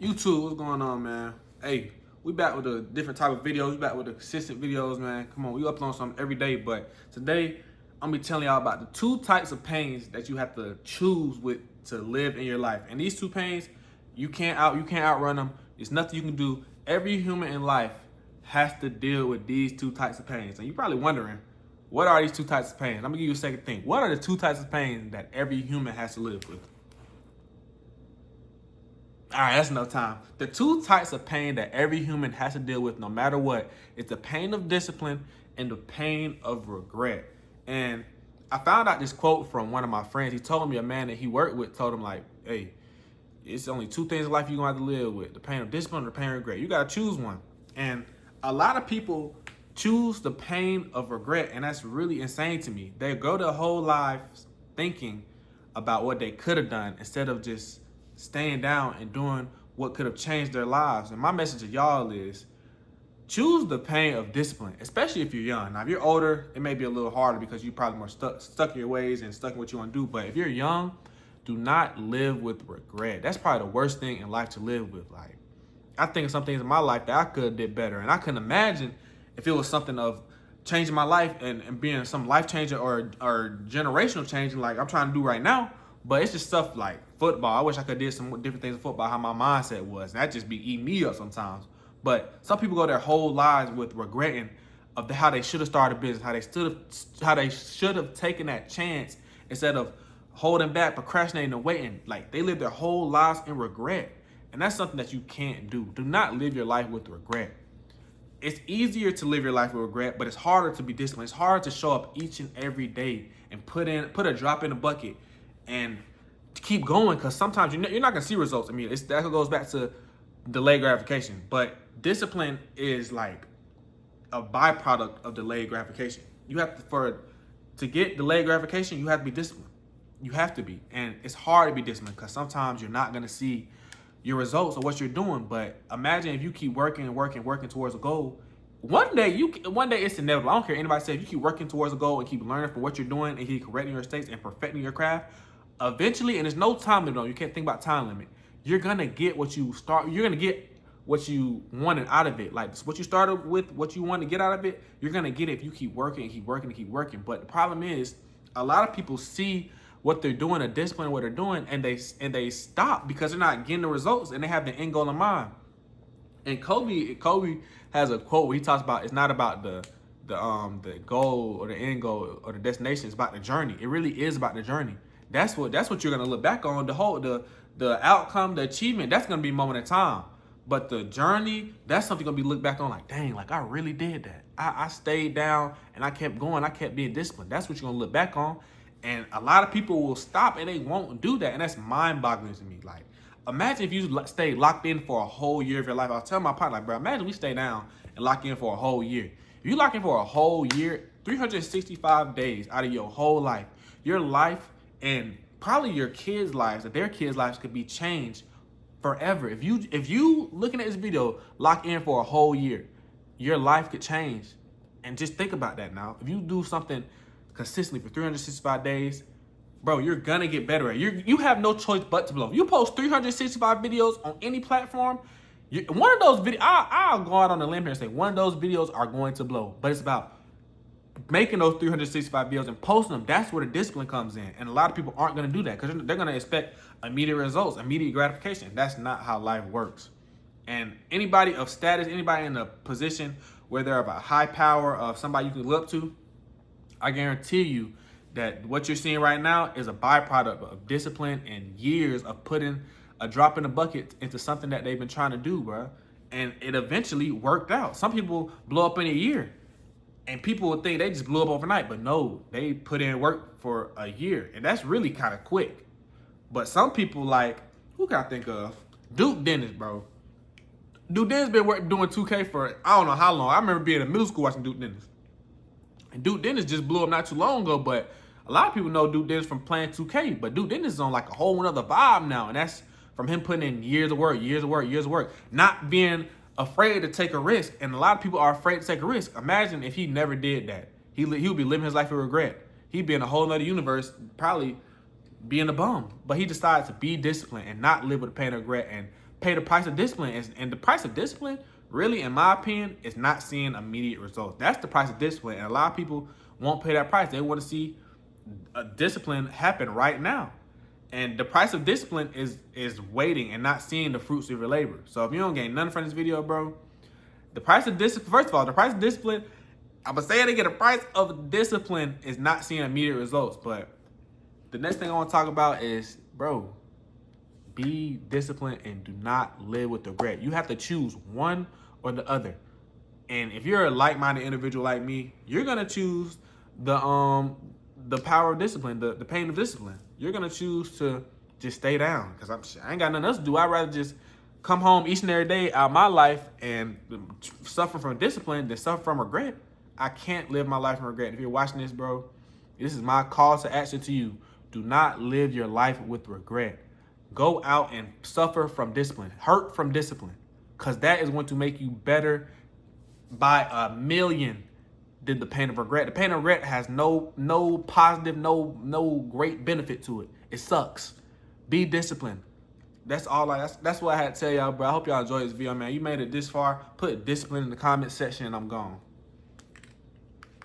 YouTube, what's going on, man? Hey, we back with a different type of videos. We back with the consistent videos, man. Come on, we upload something every day. But today, I'm gonna be telling y'all about the two types of pains that you have to choose with to live in your life. And these two pains, you can't outrun them. There's nothing you can do. Every human in life has to deal with these two types of pains. And you're probably wondering, what are these two types of pains? I'm gonna give you a second thing. What are the two types of pains that every human has to live with? All right, that's enough time. The two types of pain that every human has to deal with, no matter what, is the pain of discipline and the pain of regret. And I found out this quote from one of my friends. He told me a man that he worked with told him, like, hey, it's only two things in life you're gonna have to live with: the pain of discipline or the pain of regret. You gotta choose one. And a lot of people choose the pain of regret, and that's really insane to me. They go their whole lives thinking about what they could have done instead of just staying down and doing what could have changed their lives. And my message to y'all is choose the pain of discipline, especially if you're young. Now, if you're older, it may be a little harder because you're probably more stuck in your ways and stuck in what you want to do. But if you're young, do not live with regret. That's probably the worst thing in life to live with. Like, I think of some things in my life that I could have did better. And I couldn't imagine if it was something of changing my life and being some life changer or generational changing like I'm trying to do right now. But it's just stuff like football. I wish I could did some different things in football, how my mindset was. That just be eating me up sometimes. But some people go their whole lives with regretting of how they should have started a business, how they should have taken that chance instead of holding back, procrastinating, and waiting. Like, they live their whole lives in regret. And that's something that you can't do. Do not live your life with regret. It's easier to live your life with regret, but it's harder to be disciplined. It's harder to show up each and every day and put a drop in the bucket and keep going, because sometimes you're not gonna see results. I mean, that goes back to delayed gratification. But discipline is like a byproduct of delayed gratification. You have to get delayed gratification, you have to be disciplined. You have to be, and it's hard to be disciplined because sometimes you're not gonna see your results of what you're doing. But imagine if you keep working and working towards a goal. One day it's inevitable. I don't care what anybody says. You keep working towards a goal and keep learning from what you're doing and keep correcting your mistakes and perfecting your craft. Eventually, and there's no time limit. You can't think about time limit. You're gonna get what you start. You're gonna get what you wanted out of it. Like, what you started with, what you want to get out of it, you're gonna get it if you keep working and keep working and keep working. But the problem is, a lot of people see what they're doing, the discipline, what they're doing, and they stop because they're not getting the results and they have the end goal in mind. And Kobe has a quote where he talks about it's not about the goal or the end goal or the destination. It's about the journey. It really is about the journey. That's what you're gonna look back on. The outcome, the achievement, that's gonna be a moment in time. But the journey, that's something gonna be looked back on like, dang, like I really did that. I stayed down and I kept going. I kept being disciplined. That's what you're gonna look back on. And a lot of people will stop and they won't do that. And that's mind-boggling to me. Like, imagine if you stay locked in for a whole year of your life. I was telling my partner, like, bro, imagine we stay down and lock in for a whole year. If you lock in for a whole year, 365 days out of your whole life, your life and probably your kids' lives, their kids' lives could be changed forever. If you looking at this video, lock in for a whole year, your life could change. And just think about that now. If you do something consistently for 365 days, bro, you're gonna get better at it. You have no choice but to blow. If you post 365 videos on any platform, one of those videos, I'll go out on a limb here and say one of those videos are going to blow. But it's about making those 365 videos and posting them. That's where the discipline comes in. And a lot of people aren't gonna do that because they're gonna expect immediate results, immediate gratification. That's not how life works. And anybody of status, anybody in a position where they're of a high power, of somebody you can look up to, I guarantee you that what you're seeing right now is a byproduct of discipline and years of putting a drop in the bucket into something that they've been trying to do, bro. And it eventually worked out. Some people blow up in a year, and people would think they just blew up overnight, but no, they put in work for a year, and that's really kind of quick. But some people, like, who can I think of? Duke Dennis, bro. Duke Dennis been doing 2K for I don't know how long. I remember being in middle school watching Duke Dennis. And Duke Dennis just blew up not too long ago, but a lot of people know Duke Dennis from playing 2K. But Duke Dennis is on like a whole other vibe now, and that's from him putting in years of work, not being afraid to take a risk. And a lot of people are afraid to take a risk. Imagine if he never did that. He would be living his life with regret. He'd be in a whole other universe, probably being a bum. But he decided to be disciplined and not live with the pain of regret and pay the price of discipline. And the price of discipline, really, in my opinion, is not seeing immediate results. That's the price of discipline. And a lot of people won't pay that price. They want to see a discipline happen right now. And the price of discipline is waiting and not seeing the fruits of your labor. So if you don't gain nothing from this video, bro, the price of discipline, first of all, the price of discipline, I'm going to say it again, the price of discipline is not seeing immediate results. But the next thing I want to talk about is, bro, be disciplined and do not live with regret. You have to choose one or the other. And if you're a like-minded individual like me, you're going to choose the power of discipline, the pain of discipline. You're going to choose to just stay down because I ain't got nothing else to do. I'd rather just come home each and every day out of my life and suffer from discipline than suffer from regret. I can't live my life in regret. If you're watching this, bro, this is my call to action to you. Do not live your life with regret. Go out and suffer from discipline, hurt from discipline, because that is going to make you better by a million than the pain of regret. The pain of regret has no positive, no great benefit to it. It sucks. Be disciplined. That's all. That's what I had to tell y'all, bro. I hope y'all enjoyed this video, man. You made it this far. Put discipline in the comment section, and I'm gone.